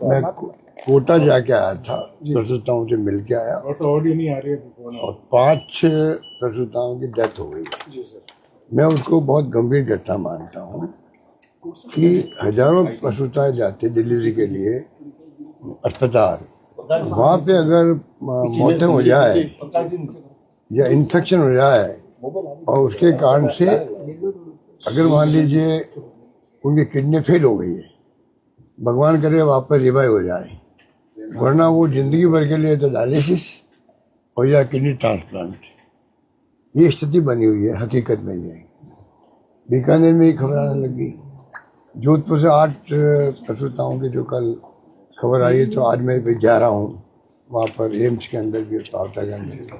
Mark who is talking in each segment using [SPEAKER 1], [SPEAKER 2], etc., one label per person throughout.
[SPEAKER 1] मैं कोटा जाके आया था, प्रसूताओं से मिल के आया
[SPEAKER 2] ऑडियो नहीं आ रही है
[SPEAKER 1] और 5 प्रसूताओं की डेथ हो गई। मैं उसको बहुत गंभीर घटना मानता हूँ कि हजारों प्रसूताएं जाती डिलीवरी के लिए अस्पताल, वहाँ पे अगर मौतें हो जाए या इन्फेक्शन हो जाए और उसके कारण से अगर मान लीजिए उनकी किडनी फेल हो गई है, भगवान करे वापस रिवाइव हो जाए, वरना वो जिंदगी भर के लिए तो डायलिसिस और या किडनी ट्रांसप्लांट, ये स्थिति बनी हुई है हकीकत में। ये बीकानेर में ही खबर आने लगी, जोधपुर से 8 प्रसूताओं की जो कल खबर आई है, तो आज मैं भी जा रहा हूँ वहाँ पर एम्स के अंदर भी पावटा के अंदर।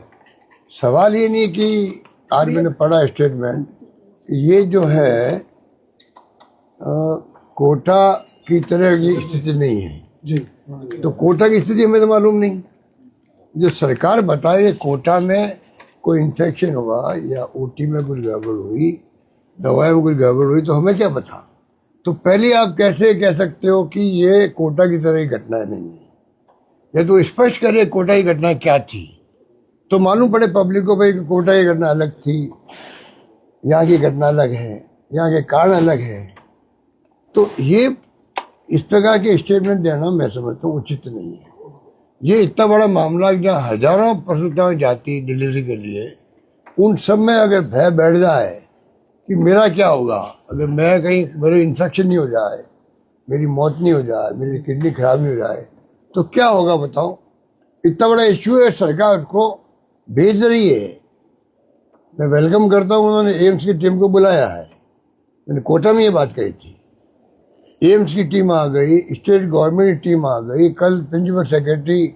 [SPEAKER 1] सवाल ये नहीं कि आज मैंने पढ़ा स्टेटमेंट, ये जो है कोटा की तरह की स्थिति नहीं है
[SPEAKER 2] जी।
[SPEAKER 1] तो कोटा की स्थिति हमें तो मालूम नहीं। जो सरकार बताए कोटा में कोई इन्फेक्शन हुआ या ओटी में कुछ गड़बड़ हुई, दवाई में कुछ गड़बड़ हुई, तो हमें क्या पता। तो पहले आप कैसे कह सकते हो कि ये कोटा की तरह की घटना नहीं है। ये तो स्पष्ट करे कोटा की घटना क्या थी, तो मालूम पड़े पब्लिक को भाई कि कोटा की घटना अलग थी, यहाँ की घटना अलग है, यहाँ के कारण अलग है। तो ये इस प्रकार के स्टेटमेंट देना मैं समझता हूँ उचित नहीं है। ये इतना बड़ा मामला जहाँ हजारों प्रसूताएं जाती डिलीवरी के लिए, उन सब में अगर भय बैठ जाए कि मेरा क्या होगा, अगर मैं कहीं मेरे इन्फेक्शन नहीं हो जाए, मेरी मौत नहीं हो जाए, मेरी किडनी खराब नहीं हो जाए, तो क्या होगा बताओ। इतना बड़ा इश्यू है, सरकार उसको भेज रही है। मैं वेलकम करता हूँ, उन्होंने एम्स की टीम को बुलाया है। मैंने कोटा में ये बात कही थी, एम्स की टीम आ गई, स्टेट गवर्नमेंट की टीम आ गई, कल प्रिंसिपल सेक्रेटरी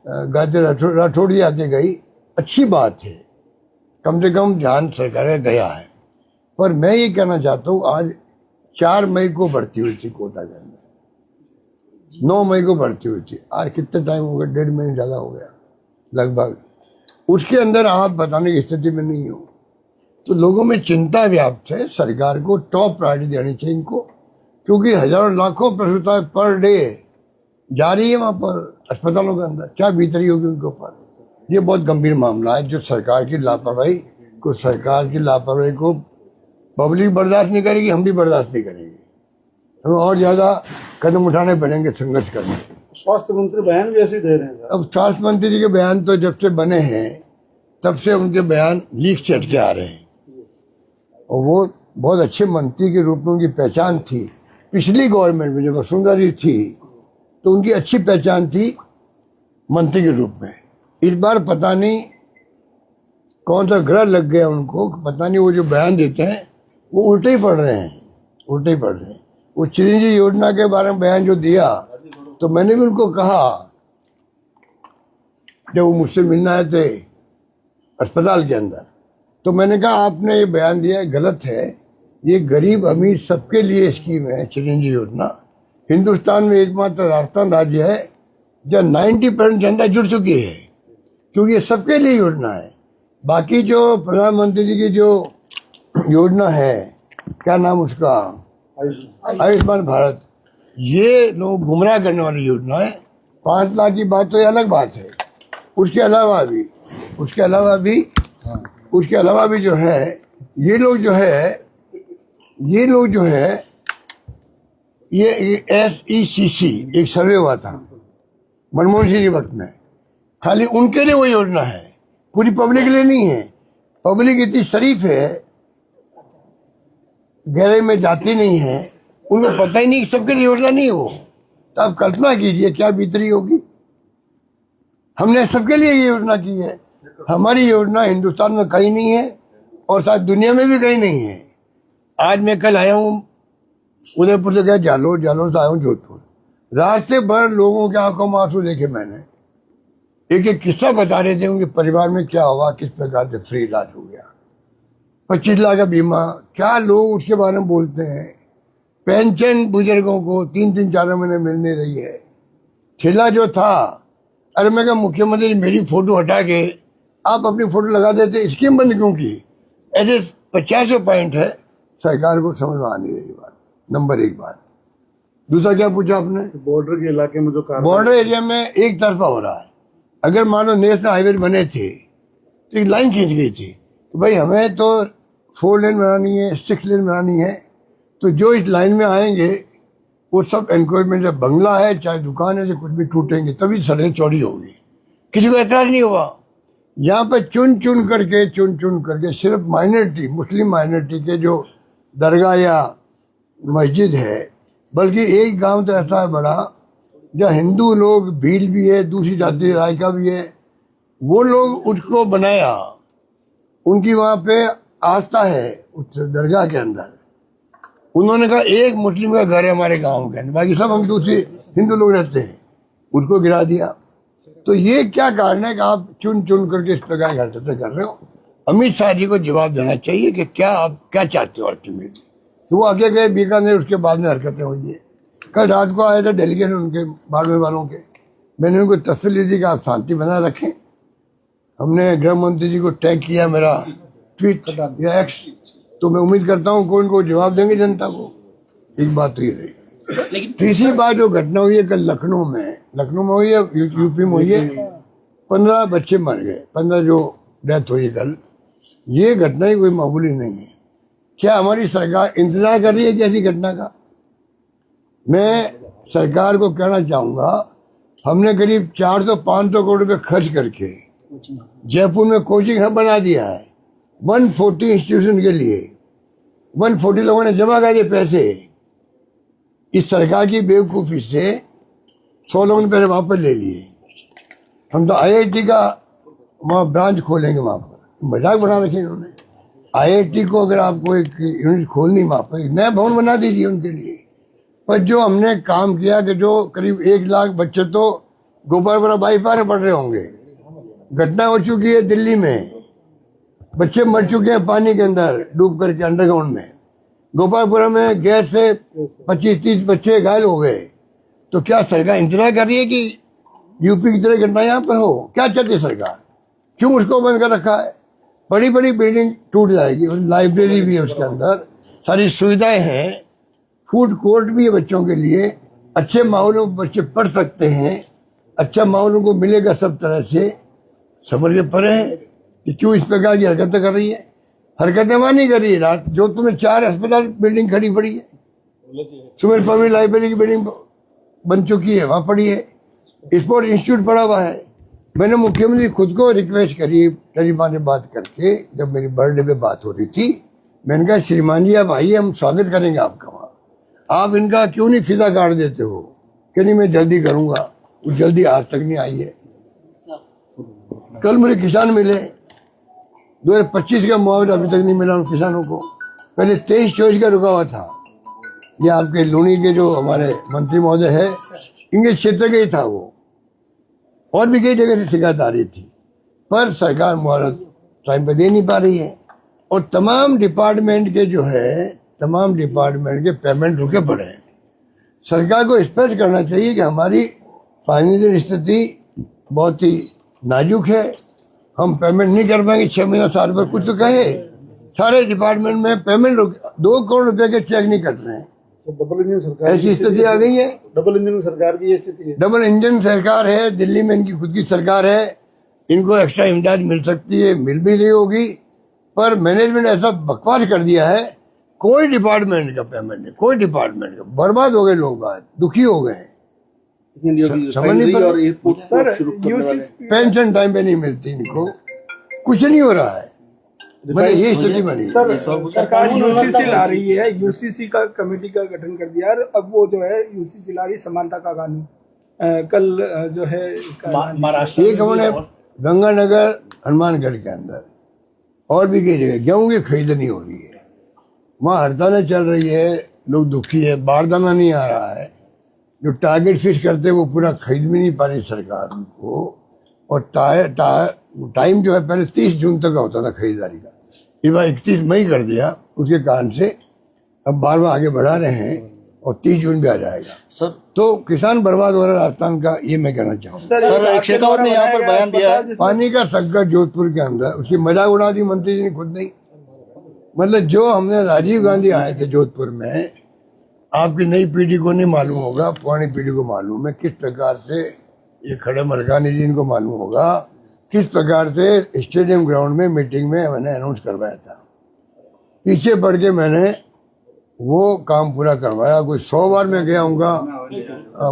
[SPEAKER 1] गायत्री राठौड़ जी आके गई। अच्छी बात है, कम से कम ध्यान सरकार का गया है। पर मैं ये कहना चाहता हूँ, आज 4 मई को भर्ती हुई थी कोटा के अंदर, 9 मई को भर्ती हुई थी, आज कितना टाइम हो गया, 1.5 महीने ज़्यादा हो गया लगभग। उसके अंदर आप बताने की स्थिति में नहीं हो, तो लोगों में चिंता व्याप्त है। सरकार को टॉप प्रायोरिटी देनी चाहिए इनको, क्योंकि हजारों लाखों प्रसूताएं पर डे जा रही है वहाँ पर अस्पतालों के अंदर, क्या बीतरी होगी उनके ऊपर। ये बहुत गंभीर मामला है, जो सरकार की लापरवाही को पब्लिक बर्दाश्त नहीं करेगी, हम भी बर्दाश्त नहीं करेंगे। हमें और ज्यादा कदम उठाने पड़ेंगे संघर्ष करने के।
[SPEAKER 2] स्वास्थ्य मंत्री बयान भी ऐसे दे रहे हैं।
[SPEAKER 1] अब स्वास्थ्य मंत्री जी के बयान तो जब से बने हैं तब से उनके बयान लीक से हटके आ रहे हैं, और वो बहुत अच्छे मंत्री के रूप में उनकी पहचान थी। पिछली गवर्नमेंट में जब वसुंधरा जी थी तो उनकी अच्छी पहचान थी मंत्री के रूप में। इस बार पता नहीं कौन सा ग्रह लग गया उनको, पता नहीं वो जो बयान देते हैं वो उल्टे ही पड़ रहे हैं। वो चिरंजीवी योजना के बारे में बयान जो दिया, तो मैंने भी उनको कहा जब वो मुझसे मिलने आए थे अस्पताल के अंदर, तो मैंने कहा आपने ये बयान दिया गलत है। ये गरीब अमीर सबके लिए स्कीम है चिरंजीवी योजना। हिंदुस्तान में एकमात्र राजस्थान राज्य है जहाँ 90% जनता जुड़ चुकी है, क्योंकि ये सबके लिए योजना है। बाकी जो प्रधानमंत्री जी की जो योजना है, क्या नाम उसका, आयुष्मान भारत, ये लोग गुमराह करने वाली योजना है। 5 लाख की बात तो ये अलग बात है। उसके अलावा भी जो है ये लोग जो है ये SECC एक सर्वे हुआ था मनमोहन सिंह के वक्त में, खाली उनके लिए वो योजना है, पूरी पब्लिक के लिए नहीं है। पब्लिक इतनी शरीफ है, गहरे में जाती नहीं है, उनको पता ही नहीं कि सबके लिए योजना नहीं हो। तो आप कल्पना कीजिए क्या बीतरी होगी। हमने सबके लिए ये योजना की है। हमारी योजना हिंदुस्तान में कहीं नहीं है और शायद दुनिया में भी कहीं नहीं है। आज मैं कल आया हूँ उदयपुर से, गया जालोर से आया हूँ जोधपुर। रास्ते भर लोगों के आंखों में आंसू देखे मैंने। एक किस्सा बता रहे थे उनके परिवार में क्या हुआ, किस प्रकार से फ्री इलाज हो गया, 25 लाख का बीमा, क्या लोग उसके बारे में बोलते हैं। पेंशन बुजुर्गों को 3-4 महीने मिल नहीं रही है। ठेला जो था, अरे मैं कहा मुख्यमंत्री मेरी फोटो हटा के आप अपनी फोटो लगा देते, स्कीम बंद क्यों की। ऐसे 50 पॉइंट है, सरकार को समझ में आ नहीं रही बात। नंबर 1 बात, दूसरा क्या पूछा आपने?
[SPEAKER 2] बॉर्डर के इलाके में जो
[SPEAKER 1] बॉर्डर एरिया में एक तरफा हो रहा है। अगर मान लो नेशनल हाईवे बने थे तो एक लाइन खींच गई थी तो भाई हमें तो 4 लेन बनानी है, 6 लेन बनानी है, तो जो इस लाइन में आएंगे वो सब एनक्रोचमेंट, जब बंगला है चाहे दुकान है, कुछ भी टूटेंगे तभी सड़कें चौड़ी होगी। किसी को एतराज नहीं हुआ। यहाँ पे चुन चुन करके सिर्फ माइनॉरिटी, मुस्लिम माइनॉरिटी के जो दरगाह या मस्जिद है, बल्कि एक गांव तो ऐसा है बड़ा जहाँ हिंदू लोग, भील भी है, दूसरी जाति राय का भी है, वो लोग उसको बनाया, उनकी वहाँ पे आस्था है उस दरगाह के अंदर। उन्होंने कहा एक मुस्लिम का घर है हमारे गांव के अंदर, बाकी सब हम दूसरे हिंदू लोग रहते हैं, उसको गिरा दिया। तो ये क्या कारण है कि आप चुन चुन करके इस प्रकार की हरकतें कर रहे हो? अमित शाह जी को जवाब देना चाहिए कि क्या आप क्या चाहते हो अल्टीमेटली। तो वो आगे गए बीकानेर, उसके बाद में हरकतें हुई है। कल रात को आए थे डेलीगेट उनके बाड़मेर वालों के, मैंने उनको तसल्ली दी कि आप शांति बनाए रखें। हमने गृह मंत्री जी को टैग किया, मेरा ट्वीट या एक्स, तो मैं उम्मीद करता हूँ कोई इनको जवाब देंगे जनता को। एक बात तो ये रही। लेकिन तीसरी बात जो घटना हुई है कल लखनऊ में हुई है, यूपी में हुई है, 15 बच्चे मर गए, 15 जो डेथ हुई कल, ये घटना ही कोई मामूली नहीं है। क्या हमारी सरकार इंतजार कर रही है कि ऐसी घटना का? मैं सरकार को कहना चाहूंगा, हमने करीब 400-500 करोड़ रुपए खर्च करके जयपुर में कोचिंग हब बना दिया है 140 इंस्टीट्यूशन के लिए। 140 लोगों ने जमा कर दिए पैसे। इस सरकार की बेवकूफ़ी से 100 लोगों ने पैसे वापस ले लिए। हम तो IIT का वहाँ ब्रांच खोलेंगे, वहाँ पर मजाक बना रखे इन्होंने। IIT को अगर आपको एक यूनिट खोलनी, वहाँ पर नया भवन बना दीजिए उनके लिए। पर जो हमने काम किया कि जो करीब 1 लाख बच्चे तो गोपालपुरा बाईपास में पढ़ रहे होंगे। घटना हो चुकी है दिल्ली में, बच्चे मर चुके हैं पानी के अंदर डूब करके अंडरग्राउंड में। गोपालपुरा में गैस से 25-30 बच्चे घायल हो गए। तो क्या सरकार इंतजार कर रही है कि यूपी की तरह घटना यहाँ पर हो? क्या चाहती है सरकार? क्यों उसको बंद कर रखा है? बड़ी बड़ी बिल्डिंग टूट जाएगी, लाइब्रेरी भी है उसके अंदर, सारी सुविधाएं हैं, फूड कोर्ट भी है बच्चों के लिए, अच्छे माहौलों में बच्चे पढ़ सकते हैं, अच्छा माहौल उनको मिलेगा सब तरह से। समझ के परे है कि क्यों इस प्रकार की हरकतें कर रही है। हरकतें मानी कर रही है। रात जोधपुर में 4 अस्पताल बिल्डिंग खड़ी पड़ी है, सुमेर पब्लिक लाइब्रेरी की बिल्डिंग बन चुकी है, वहां पड़ी है, स्पोर्ट इंस्टीट्यूट पड़ा हुआ है। मैंने मुख्यमंत्री खुद को रिक्वेस्ट करी टेलीफोन से बात करके, जब मेरी बर्थडे पे बात हो रही थी, मैंने कहा श्रीमान जी आप आइए, हम स्वागत करेंगे आपका वहाँ, आप इनका क्यों नहीं फिजा काट देते हो? कि नहीं मैं जल्दी करूंगा, वो जल्दी आज तक नहीं आई है। कल मुझे किसान मिले, 2025 का मुआवजा अभी तक नहीं मिला उन किसानों को। पहले 23-24 का रुका हुआ था। ये आपके लूनी के जो हमारे मंत्री महोदय है, इनके क्षेत्र का ही था वो, और भी कई जगह से शिकायत आ रही थी, पर सरकार मुआवजा टाइम पे दे नहीं पा रही है। और तमाम डिपार्टमेंट के जो है, तमाम डिपार्टमेंट के पेमेंट रुके पड़े हैं। सरकार को स्पष्ट करना चाहिए कि हमारी फाइनेंशियल स्थिति बहुत ही नाजुक है, हम पेमेंट नहीं कर पाएंगे 6 महीना साल भर। कुछ तो कहे, सारे डिपार्टमेंट में पेमेंट 2 करोड़ रुपए के चेक नहीं कट रहे हैं।
[SPEAKER 2] तो डबल इंजन सरकार,
[SPEAKER 1] ऐसी स्थिति आ गई है।
[SPEAKER 2] डबल इंजन सरकार की ये स्थिति है।
[SPEAKER 1] डबल इंजन सरकार है, दिल्ली में इनकी खुद की सरकार है, इनको एक्स्ट्रा इमदाद मिल सकती है, मिल भी रही होगी, पर मैनेजमेंट ऐसा बकवास कर दिया है, कोई डिपार्टमेंट का पेमेंट नहीं, कोई डिपार्टमेंट का। बर्बाद हो गए लोग, बात दुखी हो गए। समझ नहीं पा रहे, पेंशन टाइम पे नहीं मिलती इनको, कुछ नहीं हो रहा है, मतलब ये स्थिति बनी।
[SPEAKER 3] सरकार यूसीसी ला रही है, यूसीसी का कमेटी का गठन कर दिया, अब वो जो है यूसीसी ला रही समानता का कानून। कल जो है
[SPEAKER 1] महाराष्ट्र एक हमने गंगानगर हनुमानगढ़ के अंदर और भी कई जगह गेहूं की खरीद नहीं हो रही है, वहाँ हड़तालें चल रही है, लोग दुखी है, बारदाना नहीं आ रहा है, जो टारगेट फिक्स करते हैं वो पूरा खरीद भी नहीं पा रही सरकार उनको। और टाइम जो है पहले 30 जून तक का होता था खरीदारी का, इस बार 31 मई कर दिया, उसके कारण से अब बार आगे बढ़ा रहे हैं और 30 जून भी आ जाएगा सर। तो किसान बर्बाद हो रहा है राजस्थान का, ये मैं कहना चाहूँगा।
[SPEAKER 4] सर शेखावत ने यहाँ पर बयान दिया है,
[SPEAKER 1] पानी का संकट जोधपुर के अंदर, उसकी मजाक उड़ा दी मंत्री जी ने खुद नहीं। मतलब जो हमने राजीव गांधी आए थे जोधपुर में, आपकी नई पीढ़ी को नहीं मालूम होगा, पुरानी पीढ़ी को मालूम है किस प्रकार से ये खड़े मलकानी जी इनको मालूम होगा किस प्रकार से स्टेडियम ग्राउंड में मीटिंग में मैंने अनाउंस करवाया था। पीछे पड़ के मैंने वो काम पूरा करवाया। कोई 100 बार मैं गया हूँगा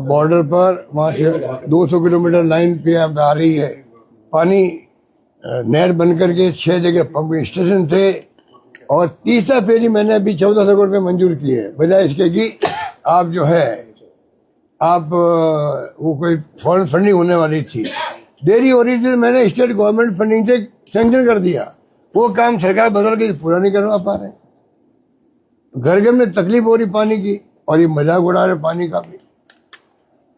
[SPEAKER 1] बॉर्डर पर, वहाँ से 200 किलोमीटर लाइन पे अब आ रही है पानी, नहर बन करके 6 जगह पंपिंग स्टेशन थे और तीसरा फेरी मैंने अभी 14 करोड़ रुपये मंजूर किए बजाय इसके कि आप जो है आप वो कोई फॉरेन फंडिंग होने वाली थी, देरी हो रही थी, मैंने स्टेट गवर्नमेंट फंडिंग से सैंक्शन कर दिया। वो काम सरकार बदल के पूरा नहीं करवा पा रहे, घर घर में तकलीफ हो रही पानी की और ये मजाक उड़ा रहे पानी का भी,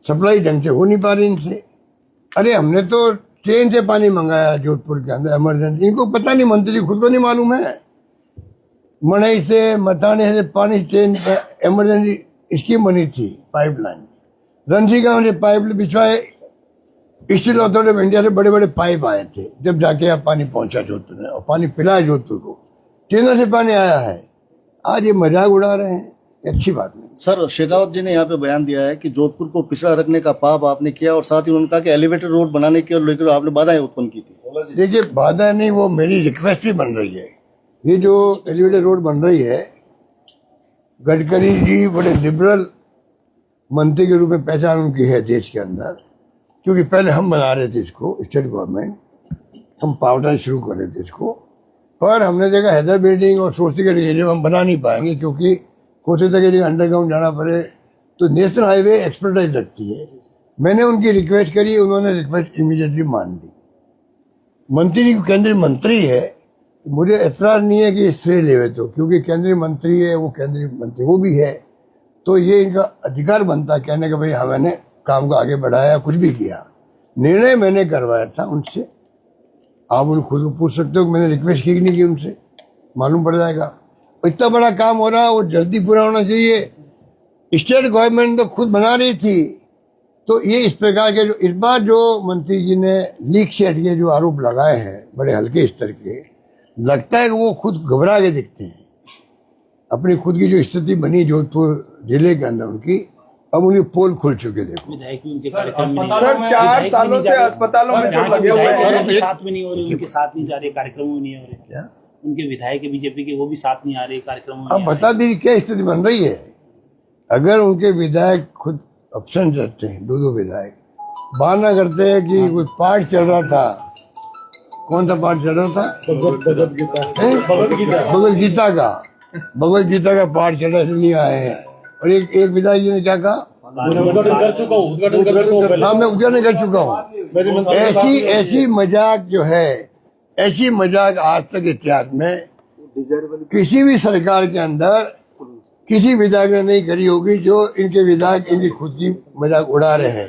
[SPEAKER 1] सप्लाई ढंग से हो नहीं पा रही इनसे। अरे हमने तो ट्रेन से पानी मंगाया जोधपुर के अंदर इमरजेंसी, इनको पता नहीं, मंत्री खुद को नहीं मालूम है। मणई से मताने से पानी ट्रेन पर इमरजेंसी स्कीम बनी थी, पाइपलाइन रंसी गांव से पाइप बिछवाए, स्टील अथॉरिटी ऑफ इंडिया से बड़े बड़े पाइप आए थे, जब जाके आप पानी पहुंचा जोधपुर में और पानी पिलाया जोधपुर को, ट्रेनों से पानी आया है। आज ये मजाक उड़ा रहे हैं, अच्छी बात नहीं।
[SPEAKER 4] सर शेखावत जी ने यहाँ पे बयान दिया है कि जोधपुर को पिछड़ा रखने का पाप आपने किया और साथ ही उन्होंने कहा कि एलिवेटेड रोड बनाने की और लेकर आपने बाधाएं उत्पन्न की थी।
[SPEAKER 1] देखिए बाधा नहीं, वो मेरी रिक्वेस्ट भी बन रही है। ये जो एलिवेटेड रोड बन रही है, गडकरी जी बड़े लिबरल मंत्री के रूप में पहचान उनकी है देश के अंदर, क्योंकि पहले हम बना रहे थे इसको, स्टेट गवर्नमेंट, हम पावरटाइन शुरू कर रहे थे इसको, पर हमने देखा हैदर बिल्डिंग और सोचती के एरिया हम बना नहीं पाएंगे क्योंकि कोटे तक एरिया अंडरग्राउंड जाना पड़े, तो नेशनल हाईवे एक्सपर्टाइज लगती है। मैंने उनकी रिक्वेस्ट करी, उन्होंने रिक्वेस्ट इमीडिएटली मान ली। मंत्री केंद्रीय मंत्री है, मुझे एतराज नहीं है कि श्रेय लेवे तो, क्योंकि केंद्रीय मंत्री है, वो केंद्रीय मंत्री वो भी है, तो ये इनका अधिकार बनता है कहने का भाई हाँ मैंने काम को आगे बढ़ाया, कुछ भी किया। निर्णय मैंने करवाया था उनसे, आप उन खुद को पूछ सकते हो कि मैंने रिक्वेस्ट की नहीं की उनसे, मालूम पड़ जाएगा। इतना बड़ा काम हो रहा है, वो जल्दी पूरा होना चाहिए। स्टेट गवर्नमेंट तो खुद बना रही थी, तो ये इस प्रकार के जो इस बार जो मंत्री जी ने लीक से हटके जो आरोप लगाए हैं बड़े हल्के स्तर के, लगता है कि वो खुद घबरा के दिखते हैं। अपनी खुद की जो स्थिति बनी जोधपुर जिले के अंदर उनकी, अब उनके पोल खुल चुके देखो।
[SPEAKER 3] सर 4 सालों से अस्पतालों में जो लगे हुए हैं,
[SPEAKER 5] साथ में नहीं हो रहे, उनके साथ नहीं जा रहे, कार्यक्रमों में नहीं हो रहे,
[SPEAKER 1] क्या
[SPEAKER 5] उनके विधायक बीजेपी के वो भी साथ नहीं आ रहे कार्यक्रमों में।
[SPEAKER 1] अब बता दीजिए क्या स्थिति बन रही है। अगर उनके विधायक खुद एब्सेंट रहते हैं, 2 विधायक बहाना करते हैं कि कोई पाठ चल रहा था, कौन सा पाठ चल रहा था? भगवत गीता का पाठ चल रहा, नहीं आए हैं। और एक विधायक जी ने क्या कहा?
[SPEAKER 2] उद्घाटन कर चुका हूँ।
[SPEAKER 1] हाँ मैं उद्घाटन कर चुका हूँ। ऐसी मजाक जो है, ऐसी मजाक आज तक इतिहास में किसी भी सरकार के अंदर किसी विधायक ने नहीं करी होगी, जो इनके विधायक इनकी खुद की मजाक उड़ा रहे हैं।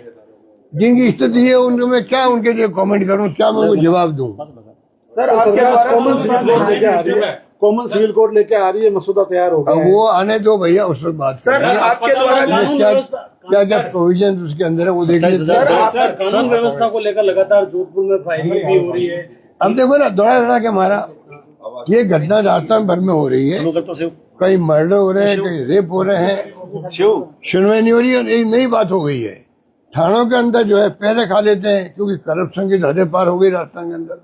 [SPEAKER 1] जिनकी स्थिति है उनको मैं क्या उनके लिए कमेंट करूं, क्या मैं उनको जवाब दूं?
[SPEAKER 2] सर कॉमन सिविल कोड लेके आ रही है, मसूदा तैयार हो गया है।
[SPEAKER 1] वो आने दो भैया, उस वक्त बात
[SPEAKER 3] सर आपके द्वारा
[SPEAKER 1] क्या प्रोविजन उसके अंदर है वो देख लीजिए।
[SPEAKER 2] कानून व्यवस्था को लेकर लगातार जोधपुर में फायरिंग भी हो रही है।
[SPEAKER 1] अब देखो ना, दौड़ा के हमारा ये घटना राजस्थान भर में हो रही है, कई मर्डर हो रहे हैं, कई रेप हो रहे हैं, सुनवाई नहीं हो रही है। और एक नई बात हो गई है, थानों के अंदर जो है पैसे खा लेते हैं, क्योंकि करप्शन की हदें पार हो गई राजस्थान के अंदर।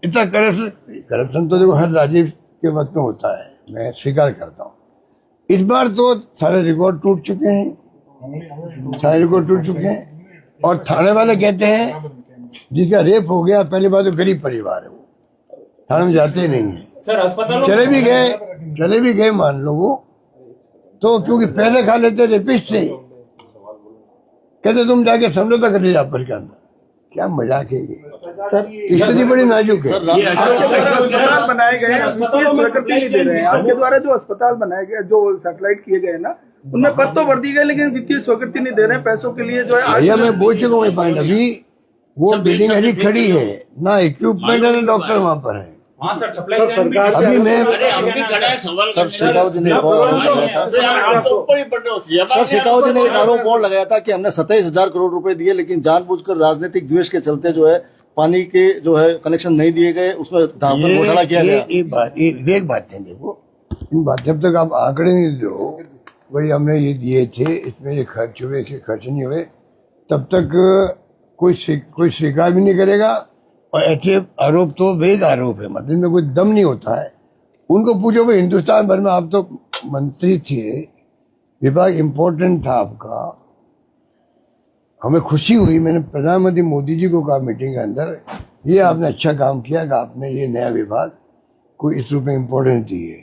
[SPEAKER 1] इतना करप्शन तो देखो हर राज्य के वक्त में होता है, मैं स्वीकार करता हूँ। इस बार तो सारे रिकॉर्ड टूट चुके हैं, सारे रिकॉर्ड टूट चुके हैं। और थाने वाले कहते हैं जिसका रेप हो गया, पहली बात तो गरीब परिवार है, वो थाने में जाते ही नहीं है।
[SPEAKER 5] सर अस्पताल
[SPEAKER 1] चले भी गए मान लो वो तो, क्योंकि पैसे खा लेते रेपिस्ट से, कहते तुम जाके समझौता कर लीजिए आपस के अंदर। क्या मजाक है ये सर, स्थिति बड़ी नाजुक है।
[SPEAKER 3] अस्पताल बनाए गए हैं, स्वीकृति नहीं दे रहे हैं। आपके द्वारा जो अस्पताल बनाए गए, जो सैटेलाइट किए गए ना, उनमें पद तो भर दी गई, लेकिन वित्तीय स्वीकृति नहीं दे रहे हैं पैसों के लिए जो है।
[SPEAKER 1] भैया मैं बोल चुका हूँ पॉइंट, अभी वो बिल्डिंग अभी खड़ी है ना, इक्विपमेंट है ना, डॉक्टर वहाँ पर है।
[SPEAKER 5] हाँ सर, सप्लाई
[SPEAKER 2] सरकार
[SPEAKER 1] अभी मैं
[SPEAKER 4] सर शेखावत जी ने एक और आरोप लगाया था। सर शेखावत जी ने एक आरोप और लगाया था कि हमने 27,000 करोड़ रुपए दिए, लेकिन जानबूझकर राजनीतिक द्वेष के चलते जो है पानी के जो है कनेक्शन नहीं दिए गए, उसमें घोटाला किया गया।
[SPEAKER 1] एक बात है, देखो इन बात, जब तक आप आंकड़े नहीं दो वही हमने ये दिए थे, इसमें ये खर्च हुए, इसके खर्च नहीं हुए, तब तक कोई स्वीकार भी नहीं करेगा। और ऐसे आरोप तो वेग आरोप है, मतलब में कोई दम नहीं होता है। उनको पूछो भाई, हिंदुस्तान भर में आप तो मंत्री थे, विभाग इम्पोर्टेंट था आपका, हमें खुशी हुई, मैंने प्रधानमंत्री मोदी जी को कहा मीटिंग के अंदर, ये आपने अच्छा काम किया कि आपने ये नया विभाग को इस रूप में इम्पोर्टेंस दी है।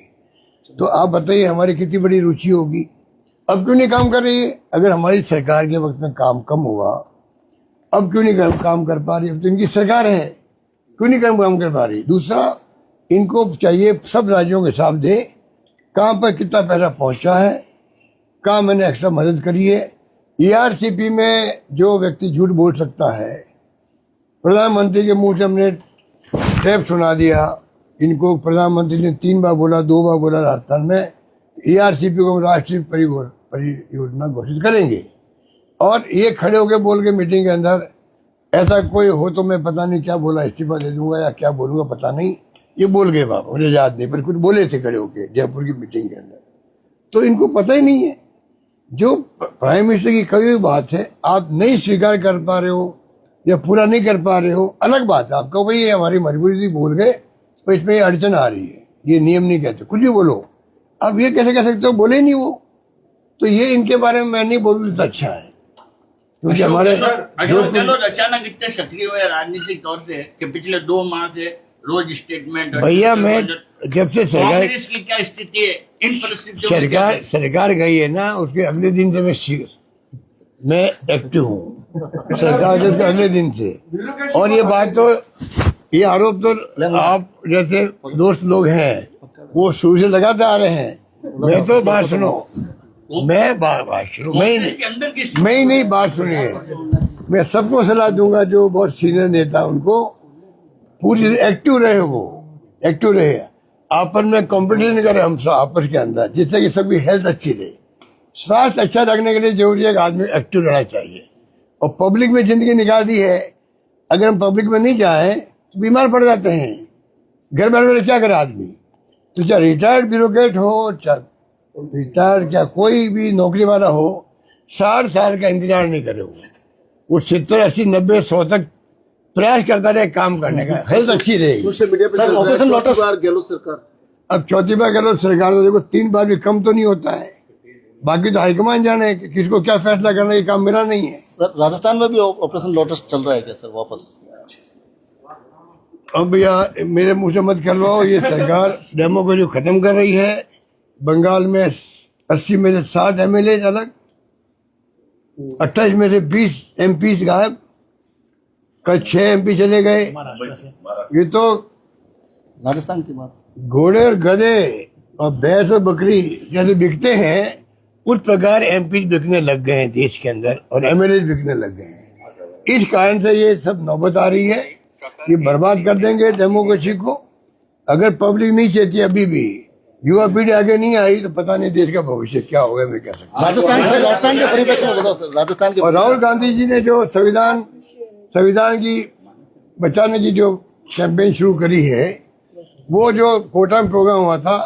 [SPEAKER 1] तो आप बताइए हमारी कितनी बड़ी रुचि होगी। अब क्यों नहीं काम कर रही है? अगर हमारी सरकार के वक्त में काम कम हुआ, अब क्यों नहीं काम कर पा रही? अब तो इनकी सरकार है, क्यों नहीं काम कर पा रही? दूसरा, इनको चाहिए सब राज्यों के हिसाब दे, कहाँ पर कितना पैसा पहुंचा है, कहाँ मैंने एक्स्ट्रा मदद करी है। ERCP में जो व्यक्ति झूठ बोल सकता है, प्रधानमंत्री के मुंह से हमने टेप सुना दिया, इनको प्रधानमंत्री ने 3 बार बोला, 2 बार बोला राजस्थान में, ERCP को हम राष्ट्रीय परियोजना घोषित करेंगे। और ये खड़े होकर बोल के मीटिंग के अंदर, ऐसा कोई हो तो मैं पता नहीं क्या बोला, इस्तीफा दे दूंगा या क्या बोलूंगा पता नहीं, ये बोल गए बाबा, मुझे याद नहीं, पर कुछ बोले थे खड़े होके जयपुर की मीटिंग के अंदर। तो इनको पता ही नहीं है, जो प्राइम मिनिस्टर की कही हुई बात है आप नहीं स्वीकार कर पा रहे हो या पूरा नहीं कर पा रहे हो, अलग बात है। आपको भाई ये हमारी मजबूरी थी, बोल गए, तो इसमें ये अड़चन आ रही है, ये नियम नहीं कहते, कुछ भी बोलो। अब ये कैसे कह सकते हो, बोले नहीं वो, तो ये इनके बारे में मैं नहीं बोलूँ तो अच्छा है, क्योंकि हमारे
[SPEAKER 6] अशोक गहलोत अचानक इतने सक्रिय हुए राजनीतिक तौर से कि पिछले 2 माह से रोज स्टेटमेंट।
[SPEAKER 1] भैया मैं जब से
[SPEAKER 6] कांग्रेस की क्या स्थिति है इन परिस्थितियों में?
[SPEAKER 1] सरकार गई है ना, उसके अगले दिन से मैं एक्टिव हूँ सरकार के अगले दिन से। और ये बात तो, ये आरोप तो आप जैसे दोस्त लोग हैं वो शुरू से लगाते आ रहे हैं। मैं तो बात सुनो, मैं बात शुरू मैं ही नहीं बात सुनिए, मैं सबको सलाह दूंगा जो बहुत सीनियर नेता, उनको पूरी एक्टिव रहे, वो एक्टिव रहे, आपस में कंपटीशन करें हम सब आपस के अंदर, जिससे कि सबकी हेल्थ अच्छी रहे। स्वास्थ्य अच्छा रखने के लिए जरूरी है कि आदमी एक्टिव रहना चाहिए। और पब्लिक में जिंदगी निकाल दी है, अगर हम पब्लिक में नहीं जाए तो बीमार पड़ जाते हैं। घर बैठे बैठे क्या करे आदमी? तो चाहे रिटायर्ड ब्यूरोक्रेट हो, चाहे रिटायर्ड क्या कोई भी नौकरी वाला हो, 60 साल का इंतजार नहीं करे, वो 70, 80, 90, 100 तक प्रयास करता रहे काम करने का, हेल्थ अच्छी रहेगी।
[SPEAKER 4] सर ऑपरेशन लोटस गहलोत सरकार,
[SPEAKER 1] अब चौथी बार गहलोत सरकार तो देखो 3 बार भी कम तो नहीं होता है, बाकी तो हाईकमान जाने कि किसको क्या फैसला करना, ये काम मेरा नहीं है।
[SPEAKER 4] सर राजस्थान में भी ऑपरेशन लोटस चल रहा है क्या सर वापस?
[SPEAKER 1] अब भैया मेरे मुंह से मत करवाओ, ये सरकार डेमोक्रेसी खत्म कर रही है। बंगाल में 80 में से 60 MLA अलग, 28 में से 20 MP गायब, कल 6 MP चले गए। ये तो
[SPEAKER 4] राजस्थान की बात,
[SPEAKER 1] घोड़े और गधे और भैंस और बकरी जैसे बिकते हैं, उस प्रकार MP बिकने लग गए हैं देश के अंदर, और MLA बिकने लग गए हैं। इस कारण से ये सब नौबत आ रही है, ये बर्बाद कर देंगे डेमोक्रेसी को। अगर पब्लिक नहीं चाहती, अभी भी युवा पीढ़ी आगे नहीं आई, तो पता नहीं देश का भविष्य क्या होगा, मैं कह सकता हूँ।
[SPEAKER 4] राजस्थान के परिप्रेक्ष्य में बताओ सर, राजस्थान के।
[SPEAKER 1] और राहुल गांधी जी ने जो संविधान की बचाने की जो कैंपेन शुरू करी है, वो जो कोटा में प्रोग्राम हुआ था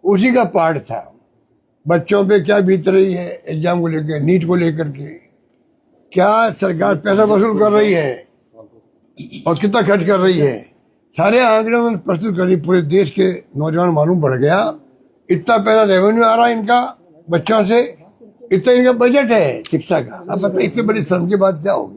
[SPEAKER 1] उसी का पार्ट था। बच्चों पे क्या बीत रही है एग्जाम को लेकर, नीट को लेकर के, क्या सरकार पैसा वसूल कर रही है और कितना खर्च कर रही है, सारे आंकड़े में प्रस्तुत करी। पूरे देश के नौजवान मालूम पड़ गया, इतना पैसा रेवेन्यू आ रहा है इनका बच्चों से, इतना इनका बजट है शिक्षा का। अब बताइए इससे बड़ी शर्म की बात क्या होगी?